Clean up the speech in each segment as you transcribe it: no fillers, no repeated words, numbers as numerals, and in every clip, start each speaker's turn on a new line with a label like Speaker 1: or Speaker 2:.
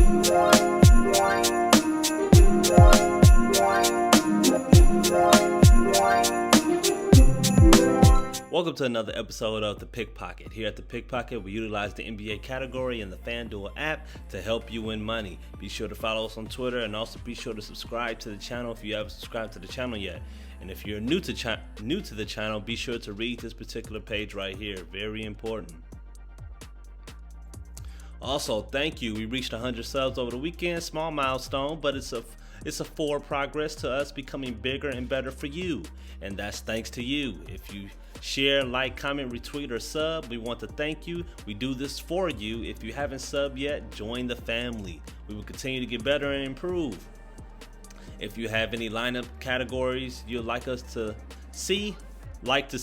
Speaker 1: Welcome to another episode of The Pickpocket. Here at The Pickpocket, we utilize the NBA category in the Fanduel app to help you win money. Be sure to follow us on Twitter and also be sure to subscribe to the channel if you haven't subscribed to the channel yet. And if you're new to the channel, be sure to read this particular page right here. Very important. Also, thank you. We reached 100 subs over the weekend. Small milestone, but it's a forward progress to us becoming bigger and better for you. And that's thanks to you. If you share, like, comment, retweet, or sub, we want to thank you. We do this for you. If you haven't subbed yet, join the family. We will continue to get better and improve. If you have any lineup categories you'd like us to see, let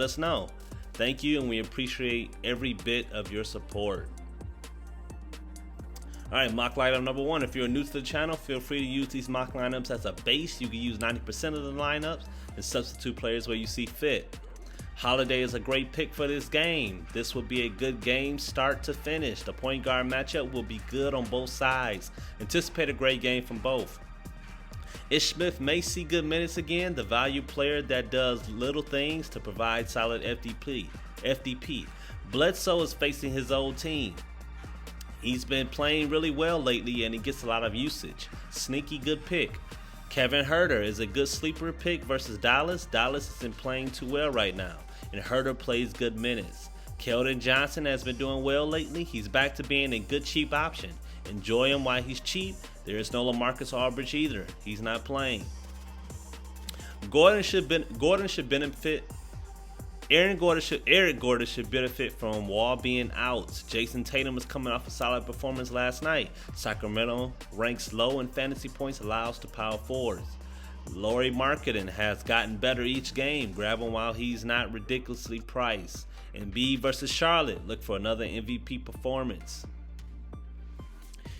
Speaker 1: us know. Thank you, and we appreciate every bit of your support. Alright, mock lineup number 1. If you're new to the channel, feel free to use these mock lineups as a base. You can use 90% of the lineups and substitute players where you see fit. Holiday is a great pick for this game. This will be a good game start to finish. The point guard matchup will be good on both sides. Anticipate a great game from both. Ish Smith may see good minutes again, the value player that does little things to provide solid FDP. Bledsoe is facing his old team. He's been playing really well lately and he gets a lot of usage. Sneaky good pick. Kevin Huerter is a good sleeper pick versus Dallas. Dallas isn't playing too well right now, and Huerter plays good minutes. Keldon Johnson has been doing well lately. He's back to being a good cheap option. Enjoy him while he's cheap. There is no LaMarcus Aldridge either. He's not playing. Eric Gordon should benefit from Wall being out. Jason Tatum is coming off a solid performance last night. Sacramento ranks low in fantasy points allows to power forwards. Lauri Markkanen has gotten better each game. Grab him while he's not ridiculously priced. Embiid versus Charlotte. Look for another MVP performance.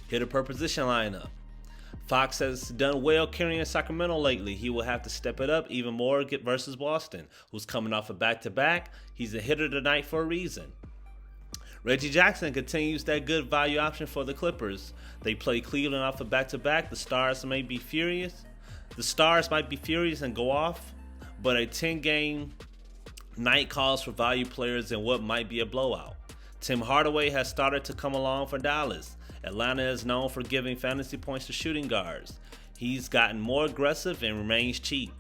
Speaker 1: Hitter per position lineup. Fox has done well carrying Sacramento lately. He will have to step it up even more versus Boston, who's coming off a back-to-back. He's a hitter tonight for a reason. Reggie Jackson continues that good value option for the Clippers. They play Cleveland off a back-to-back. The Stars might be furious and go off, but a 10-game night calls for value players in what might be a blowout. Tim Hardaway has started to come along for Dallas. Atlanta is known for giving fantasy points to shooting guards. He's gotten more aggressive and remains cheap.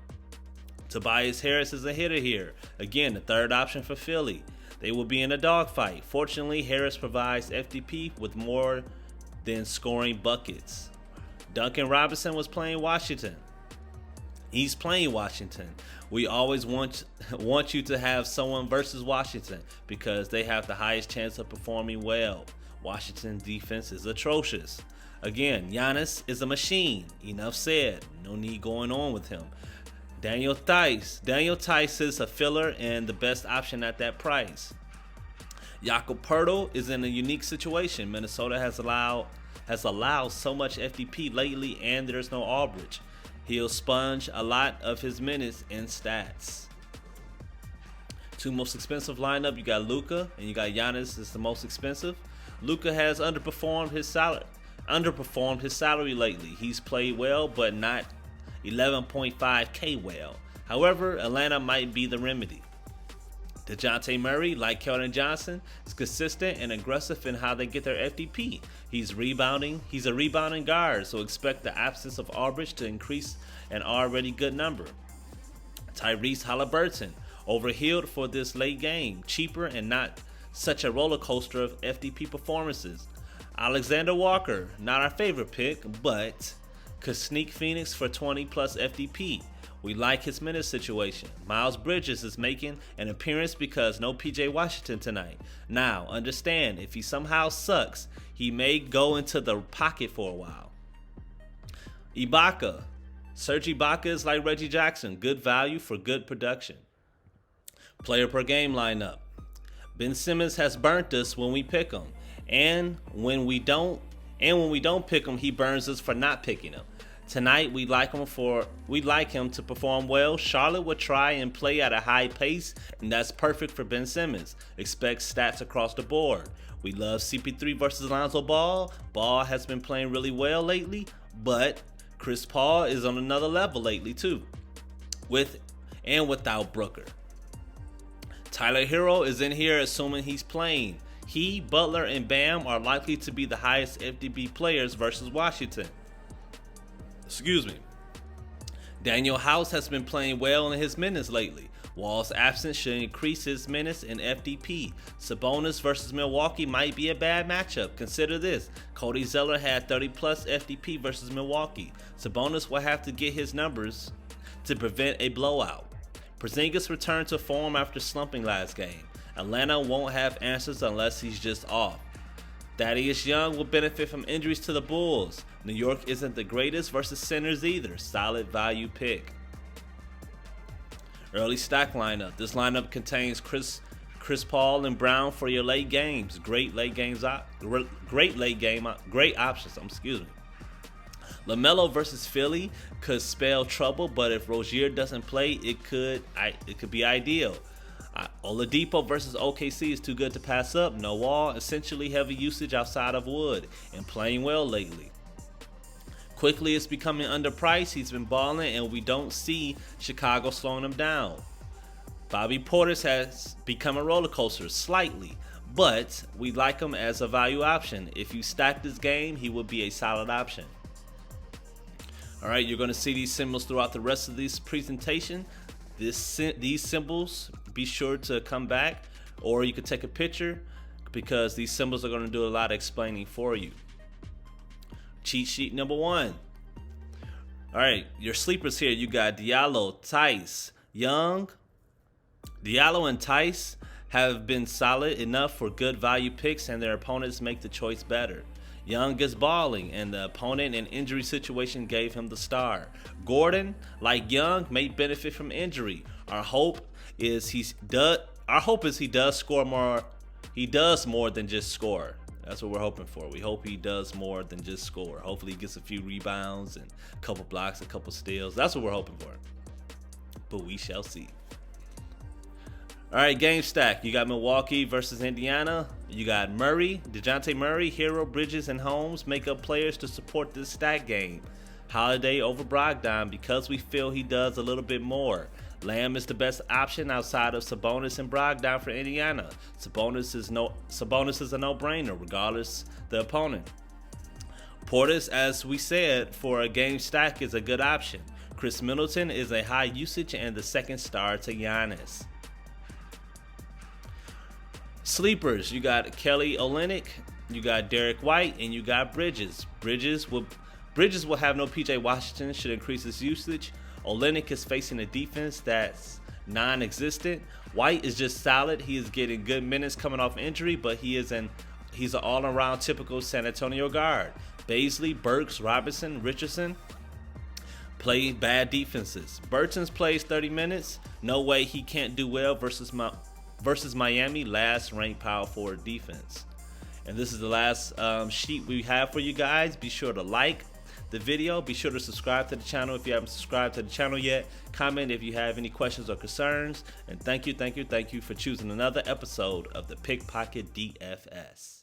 Speaker 1: Tobias Harris is a hitter here. Again, the third option for Philly. They will be in a dogfight. Fortunately, Harris provides FDP with more than scoring buckets. Duncan Robinson was playing Washington. He's playing Washington. We always want you to have someone versus Washington because they have the highest chance of performing well. Washington's defense is atrocious. Again, Giannis is a machine. Enough said. No need going on with him. Daniel Theis is a filler and the best option at that price. Jakob Poeltl is in a unique situation. Minnesota has allowed so much FDP lately, and there's no Aldridge. He'll sponge a lot of his minutes and stats. Two most expensive lineup, you got Luka and you got Giannis is the most expensive. Luka has underperformed his salary lately. He's played well, but not 11.5K well. However, Atlanta might be the remedy. DeJounte Murray, like Keldon Johnson, is consistent and aggressive in how they get their FDP. He's a rebounding guard, so expect the absence of Aldridge to increase an already good number. Tyrese Halliburton, overhealed for this late game, cheaper and not such a roller coaster of FDP performances. Alexander Walker, not our favorite pick, but could sneak Phoenix for 20 plus FDP. We like his minute situation. Miles Bridges is making an appearance because no PJ Washington tonight. Now, understand, if he somehow sucks, he may go into the pocket for a while. Ibaka. Serge Ibaka is like Reggie Jackson. Good value for good production. Player per game lineup. Ben Simmons has burnt us when we pick him, and when we don't pick him, he burns us for not picking him. Tonight, we'd like him to perform well. Charlotte would try and play at a high pace, and that's perfect for Ben Simmons. Expect stats across the board. We love CP3 versus Lonzo Ball. Ball has been playing really well lately, but Chris Paul is on another level lately too, with and without Brooker. Tyler Hero is in here assuming he's playing. He, Butler, and Bam are likely to be the highest FDB players versus Washington. Excuse me. Daniel House has been playing well in his minutes lately. Wall's absence should increase his minutes in FDP. Sabonis versus Milwaukee might be a bad matchup. Consider this. Cody Zeller had 30 plus FDP versus Milwaukee. Sabonis will have to get his numbers to prevent a blowout. Porzingis returned to form after slumping last game. Atlanta won't have answers unless he's just off. Thaddeus Young will benefit from injuries to the Bulls. New York isn't the greatest versus centers either. Solid value pick. Early stack lineup. This lineup contains Chris Paul and Brown for your late games. Great options. Excuse me. LaMelo versus Philly could spell trouble, but if Rozier doesn't play, it could be ideal. Oladipo versus OKC is too good to pass up. No Wall, essentially heavy usage outside of Wood, and playing well lately. Quickly is becoming underpriced. He's been balling, and we don't see Chicago slowing him down. Bobby Portis has become a roller coaster slightly, but we like him as a value option. If you stack this game, he would be a solid option. All right, you're going to see these symbols throughout the rest of this presentation. These symbols, be sure to come back, or you can take a picture because these symbols are going to do a lot of explaining for you. Cheat sheet number 1. All right, your sleepers here. You got Diallo, Tice, Young. Diallo and Tice have been solid enough for good value picks, and their opponents make the choice better. Young is balling, and the opponent and injury situation gave him the star. Gordon, like Young, may benefit from injury. Our hope is he does score more. He does more than just score. That's what we're hoping for. We hope he does more than just score. Hopefully he gets a few rebounds and a couple blocks, a couple steals. That's what we're hoping for. But we shall see. All right, game stack. You got Milwaukee versus Indiana. You got Murray, DeJounte Murray, Hero, Bridges, and Holmes make up players to support this stack game. Holiday over Brogdon because we feel he does a little bit more. Lamb is the best option outside of Sabonis and Brogdon for Indiana. Sabonis is a no-brainer regardless the opponent. Portis, as we said, for a game stack is a good option. Chris Middleton is a high usage and the second star to Giannis. Sleepers, you got Kelly Olynyk, you got Derek White, and you got Bridges. Bridges will have no PJ Washington, should increase his usage. Olynyk is facing a defense that's non-existent. White is just solid. He is getting good minutes coming off injury, but he's an all-around typical San Antonio guard. Baisley, Burks, Robinson, Richardson play bad defenses. Burton's plays 30 minutes. No way he can't do well versus Miami, last ranked power forward defense. And this is the last sheet we have for you guys. Be sure to like the video. Be sure to subscribe to the channel if you haven't subscribed to the channel yet. Comment if you have any questions or concerns. And thank you for choosing another episode of the Pickpocket DFS.